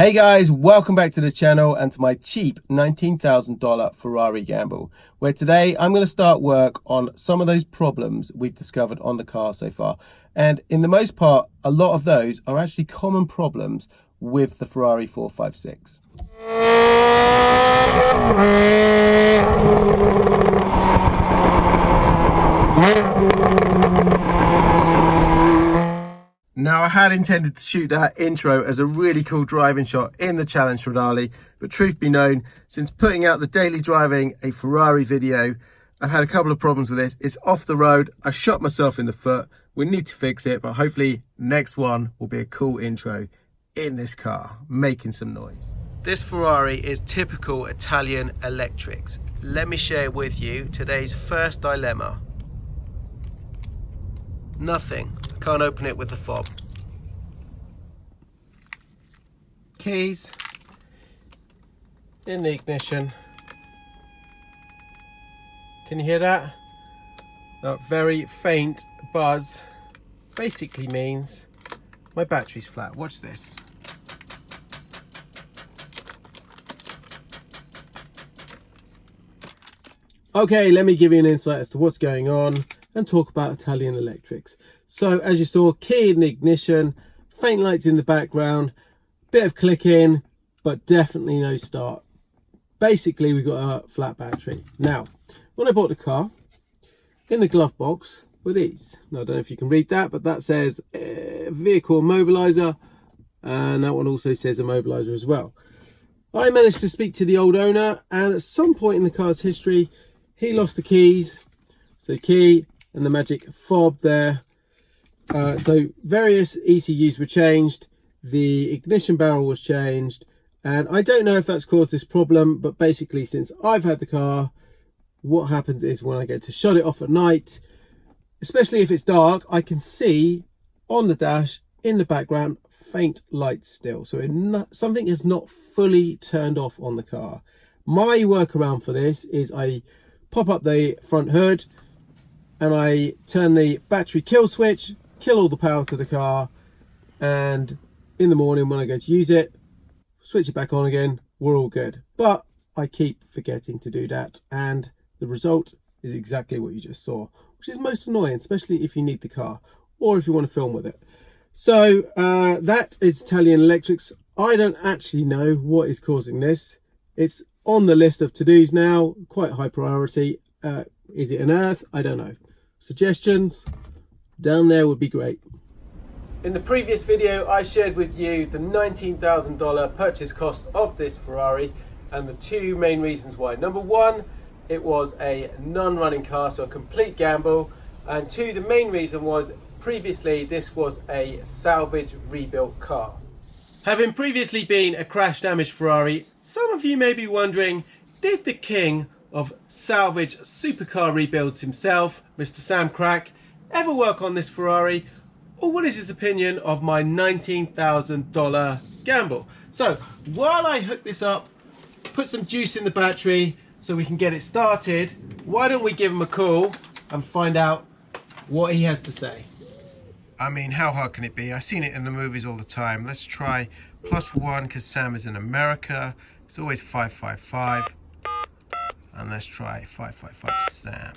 Hey guys, welcome back to the channel and to my cheap $19,000 Ferrari gamble, where today I'm going to start work on some of those problems we've discovered on the car so far. And in the most part, a lot of those are actually common problems with the Ferrari 456. Now, I had intended to shoot that intro as a really cool driving shot in the Challenge Stradale, but truth be known, since putting out the daily driving a Ferrari video, I've had a couple of problems with this. It's off the road, I shot myself in the foot, we need to fix it, but hopefully next one will be a cool intro in this car, making some noise. This Ferrari is typical Italian electrics. Let me share with you today's first dilemma. Nothing. Can't open it with the fob. Keys in the ignition. Can you hear that? That very faint buzz basically means my battery's flat. Watch this. Okay, let me give you an insight as to what's going on and talk about Italian electrics. So as you saw, key in the ignition, faint lights in the background, bit of clicking, but definitely no start. Basically, we've got a flat battery. Now, when I bought the car, in the glove box were these. Now, I don't know if you can read that, but that says vehicle immobilizer, and that one also says immobilizer as well. I managed to speak to the old owner, and at some point in the car's history, he lost the keys. So key and the magic fob there. So various ECUs were changed, the ignition barrel was changed, and I don't know if that's caused this problem, but basically since I've had the car, what happens is when I go to shut it off at night, especially if it's dark, I can see on the dash in the background faint lights still. So something is not fully turned off on the car. My workaround for this is I pop up the front hood and I turn the battery kill switch, kill all the power to the car, and in the morning when I go to use it, switch it back on again, we're all good. But I keep forgetting to do that, and the result is exactly what you just saw, which is most annoying, especially if you need the car or if you want to film with it. So that is Italian electrics. I don't actually know what is causing this. It's on the list of to-dos now, quite high priority. Is it an earth? I don't know. Suggestions down there would be great. In the previous video, I shared with you the $19,000 purchase cost of this Ferrari and the two main reasons why. Number one, it was a non-running car, so a complete gamble. And two, the main reason was previously this was a salvage rebuilt car. Having previously been a crash damaged Ferrari, some of you may be wondering, did the king of salvage supercar rebuilds himself, Mr. Samcrac, ever work on this Ferrari, or what is his opinion of my $19,000 gamble? So while I hook this up, put some juice in the battery so we can get it started, why don't we give him a call and find out what he has to say. I mean, how hard can it be? I've seen it in the movies all the time. Let's try +1 because Sam is in America. It's always 555. And let's try 555 Sam.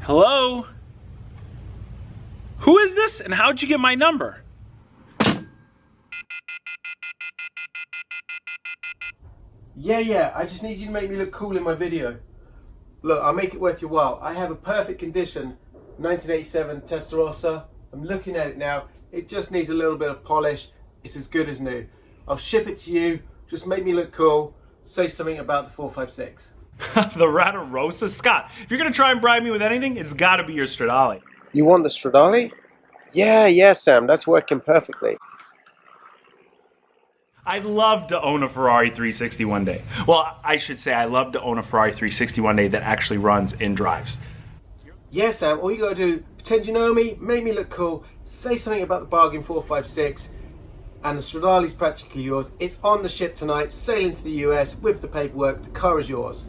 Hello? Who is this and how'd you get my number? Yeah, I just need you to make me look cool in my video. Look, I'll make it worth your while. I have a perfect condition 1987 Ratarossa. I'm looking at it now. It just needs a little bit of polish. It's as good as new. I'll ship it to you. Just make me look cool. Say something about the 456. The Ratarossa? Scott, if you're gonna try and bribe me with anything, it's gotta be your Stradale. You want the Stradale? Yeah, Sam, that's working perfectly. I'd love to own a Ferrari 360 one day. Well, I should say I'd love to own a Ferrari 360 one day that actually runs and drives. Yeah, Sam, all you gotta do, pretend you know me, make me look cool, say something about the bargain 456, and the Stradale's practically yours. It's on the ship tonight, sailing to the US with the paperwork, the car is yours.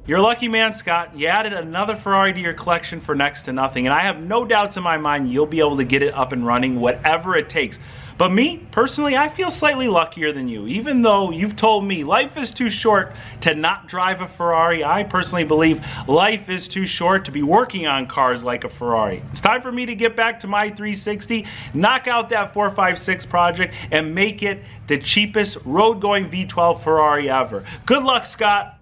You're a lucky man, Scott. You added another Ferrari to your collection for next to nothing, and I have no doubts in my mind you'll be able to get it up and running, whatever it takes. But me, personally, I feel slightly luckier than you. Even though you've told me life is too short to not drive a Ferrari, I personally believe life is too short to be working on cars like a Ferrari. It's time for me to get back to my 360, knock out that 456 project, and make it the cheapest road-going V12 Ferrari ever. Good luck, Scott.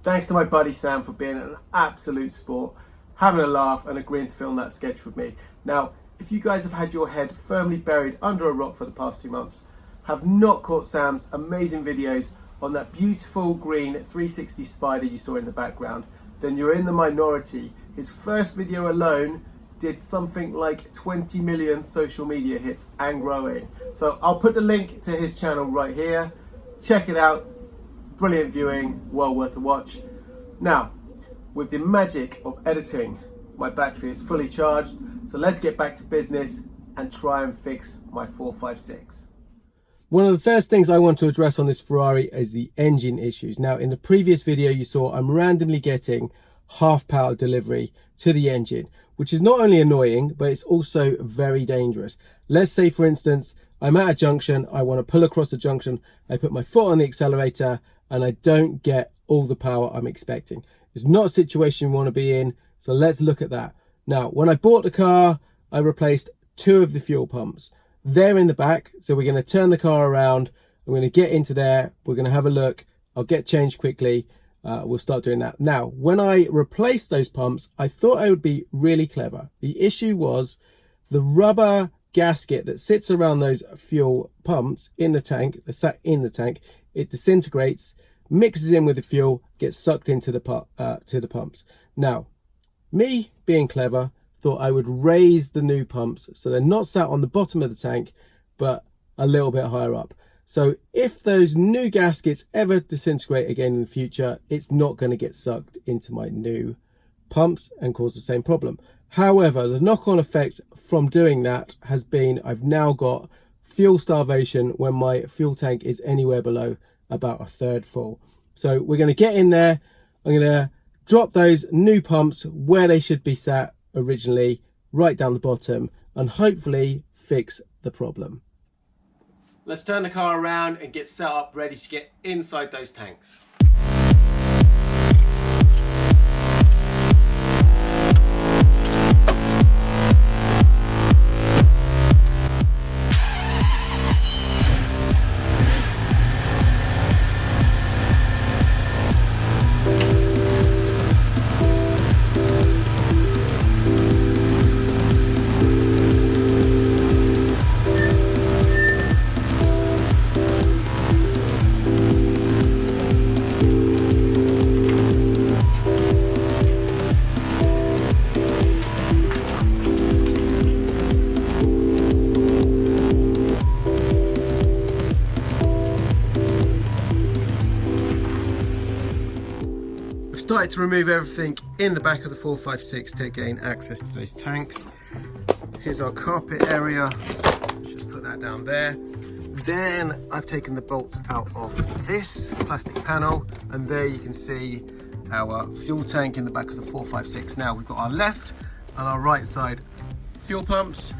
Thanks to my buddy Sam for being an absolute sport, having a laugh and agreeing to film that sketch with me. Now, if you guys have had your head firmly buried under a rock for the past 2 months, have not caught Sam's amazing videos on that beautiful green 360 Spider you saw in the background, then you're in the minority. His first video alone did something like 20 million social media hits and growing. So I'll put the link to his channel right here. Check it out. Brilliant viewing, well worth a watch. Now, with the magic of editing, my battery is fully charged, so let's get back to business and try and fix my 456. One of the first things I want to address on this Ferrari is the engine issues. Now, in the previous video you saw, I'm randomly getting half power delivery to the engine, which is not only annoying, but it's also very dangerous. Let's say, for instance, I'm at a junction, I want to pull across the junction, I put my foot on the accelerator, and I don't get all the power I'm expecting. It's not a situation you want to be in, so let's look at that. Now, when I bought the car, I replaced 2 of the fuel pumps. They're in the back, so we're going to turn the car around. I'm going to get into there, we're going to have a look, I'll get changed quickly, we'll start doing that. Now, when I replaced those pumps, I thought I would be really clever. The issue was the rubber gasket that sits around those fuel pumps in the tank, they're sat in the tank, it disintegrates, mixes in with the fuel, gets sucked into the pumps. Now, me being clever, thought I would raise the new pumps so they're not sat on the bottom of the tank, but a little bit higher up. So if those new gaskets ever disintegrate again in the future, it's not going to get sucked into my new pumps and cause the same problem. However, the knock-on effect from doing that has been I've now got fuel starvation when my fuel tank is anywhere below about a third full. So we're going to get in there, I'm going to drop those new pumps where they should be sat originally, right down the bottom, and hopefully fix the problem. Let's turn the car around and get set up ready to get inside those tanks. Started to remove everything in the back of the 456 to gain access to those tanks. Here's our carpet area, let's just put that down there. Then I've taken the bolts out of this plastic panel, and there you can see our fuel tank in the back of the 456. Now we've got our left and our right side fuel pumps.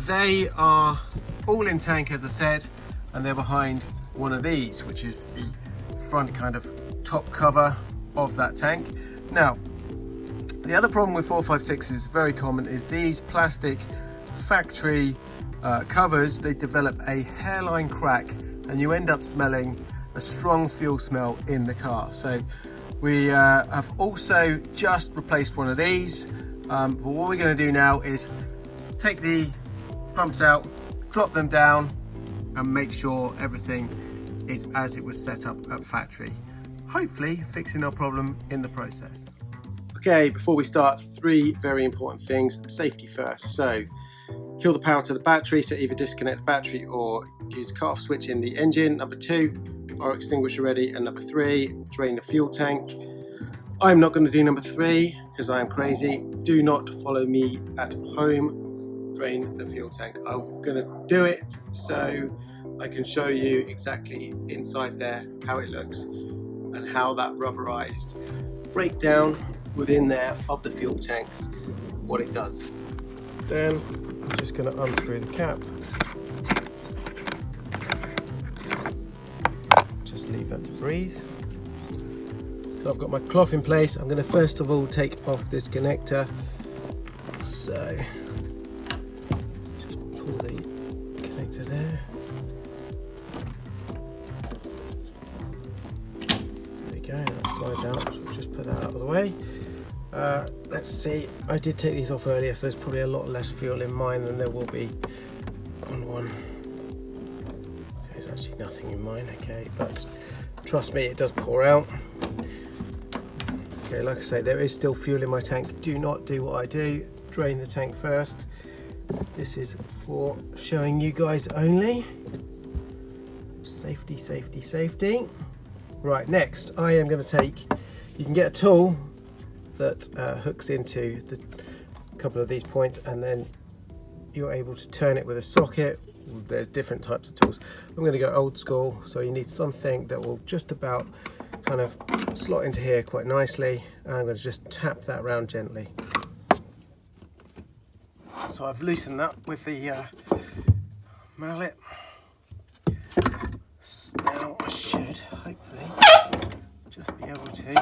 They are all in tank, as I said, and they're behind one of these, which is the front kind of top cover of that tank. Now, the other problem with 456 is very common, is these plastic factory covers, they develop a hairline crack and you end up smelling a strong fuel smell in the car. So we have also just replaced one of these, but what we're going to do now is take the pumps out, drop them down, and make sure everything is as it was set up at factory, hopefully fixing our problem in the process. Okay, before we start, 3 very important things. Safety first. So kill the power to the battery, so either disconnect the battery or use a cut-off switch in the engine. Number 2, fire extinguisher ready. And number 3, drain the fuel tank. I'm not going to do number 3 because I am crazy. Do not follow me at home. Drain the fuel tank. I'm going to do it so I can show you exactly inside there how it looks and how that rubberized break down within there of the fuel tanks what it does. Then I'm just going to unscrew the cap. Just leave that to breathe. So I've got my cloth in place. I'm going to first of all take off this connector. So just pull the connector there. There we go, that slides out. So I'll just put that out of the way. Let's see, I did take these off earlier, so there's probably a lot less fuel in mine than there will be on one. Okay, there's actually nothing in mine, okay, but trust me, it does pour out. Okay, like I say, there is still fuel in my tank. Do not do what I do, drain the tank first. This is for showing you guys only. Safety, safety, safety. Right, next I am going to take, you can get a tool that hooks into a couple of these points, and then you're able to turn it with a socket. There's different types of tools. I'm going to go old school, so you need something that will just about kind of slot into here quite nicely, and I'm going to just tap that around gently. So I've loosened that with the mallet. So now I should hopefully just be able to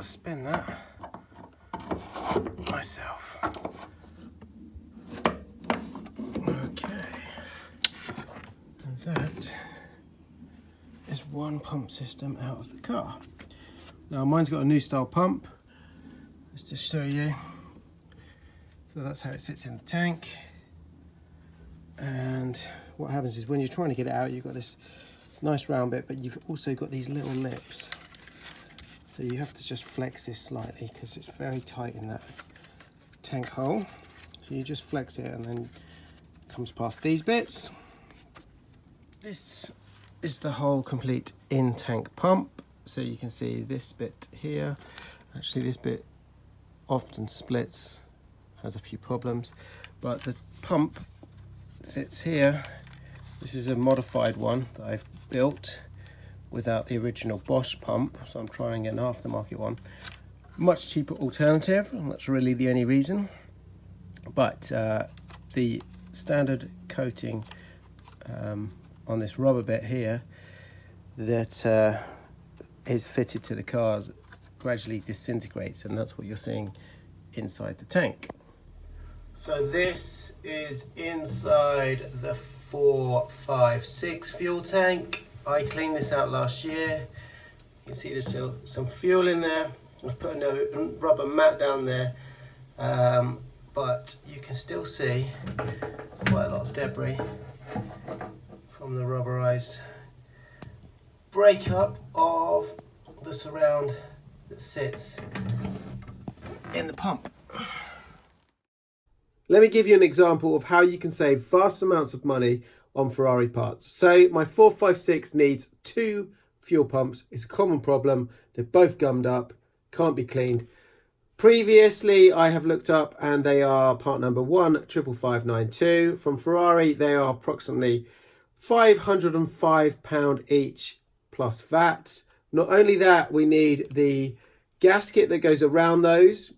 spin that myself. Okay, and that is one pump system out of the car. Now mine's got a new style pump. Let's just show you. So that's how it sits in the tank, and what happens is when you're trying to get it out, you've got this nice round bit, but you've also got these little lips. So you have to just flex this slightly because it's very tight in that tank hole. So you just flex it and then it comes past these bits. This is the whole complete in-tank pump. So you can see this bit here. Actually, this bit often splits, has a few problems, but the pump sits here. This is a modified one that I've built without the original Bosch pump, so I'm trying an aftermarket one. Much cheaper alternative, and that's really the only reason. But the standard coating on this rubber bit here that is fitted to the cars gradually disintegrates, and that's what you're seeing inside the tank. So this is inside the 456 fuel tank. I cleaned this out last year. You can see there's still some fuel in there. I've put a rubber mat down there, but you can still see quite a lot of debris from the rubberized breakup of the surround that sits in the pump. Let me give you an example of how you can save vast amounts of money on Ferrari parts. So my 456 needs 2 fuel pumps. It's a common problem. They're both gummed up, can't be cleaned. Previously, I have looked up and they are part number 15592. From Ferrari, they are approximately £505 each plus VAT. Not only that, we need the gasket that goes around those.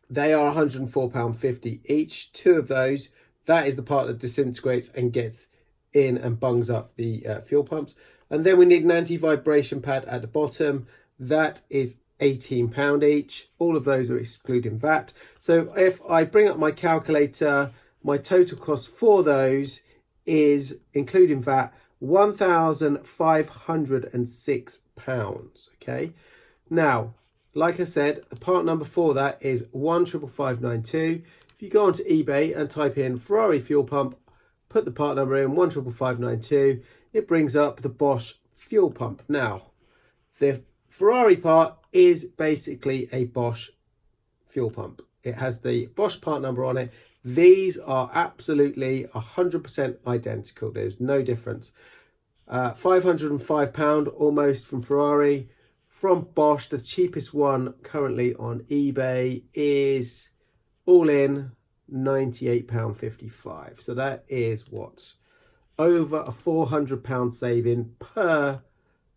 They are £104.50 each, 2 of those. That is the part that disintegrates and gets in and bungs up the fuel pumps. And then we need an anti-vibration pad at the bottom. That is £18 each. All of those are excluding VAT. So if I bring up my calculator, my total cost for those is, including VAT, £1,506. Okay. Now, like I said, the part number for that is 15592. If you go onto eBay and type in Ferrari fuel pump, put the part number in 15592, it brings up the Bosch fuel pump. Now, the Ferrari part is basically a Bosch fuel pump. It has the Bosch part number on it. These are absolutely 100% identical. There's no difference. £505 almost from Ferrari. From Bosch, the cheapest one currently on eBay is all in £98.55. So that is what? Over a £400 saving per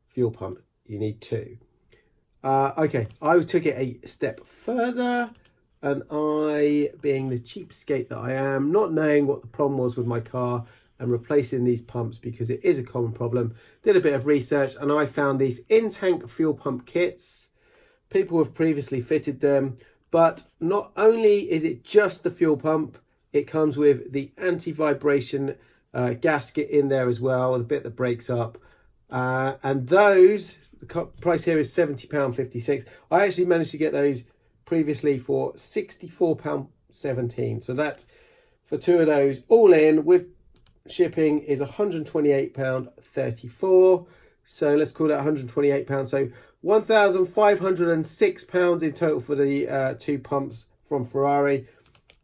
fuel pump. You need 2. Okay, I took it a step further, and I, being the cheapskate that I am, not knowing what the problem was with my car and replacing these pumps because it is a common problem, did a bit of research and I found these in-tank fuel pump kits. People have previously fitted them, but not only is it just the fuel pump, it comes with the anti-vibration gasket in there as well, the bit that breaks up. And those, the price here is £70.56. I actually managed to get those previously for £64.17. So that's for two of those, all in with shipping is £128.34. So let's call that £128. So £1,506 in total for the two pumps from Ferrari,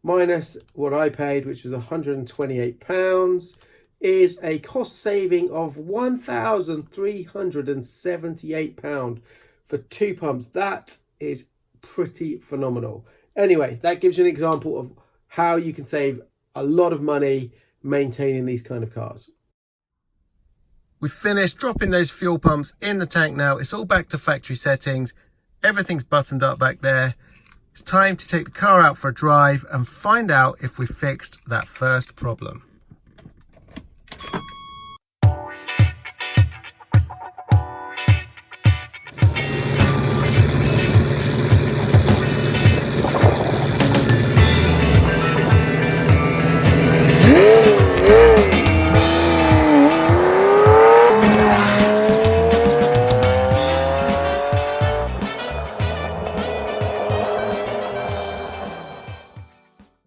minus what I paid, which was £128, is a cost saving of £1,378 for two pumps. That is pretty phenomenal. Anyway, that gives you an example of how you can save a lot of money maintaining these kind of cars. We've finished dropping those fuel pumps in the tank now. It's all back to factory settings. Everything's buttoned up back there. It's time to take the car out for a drive and find out if we fixed that first problem.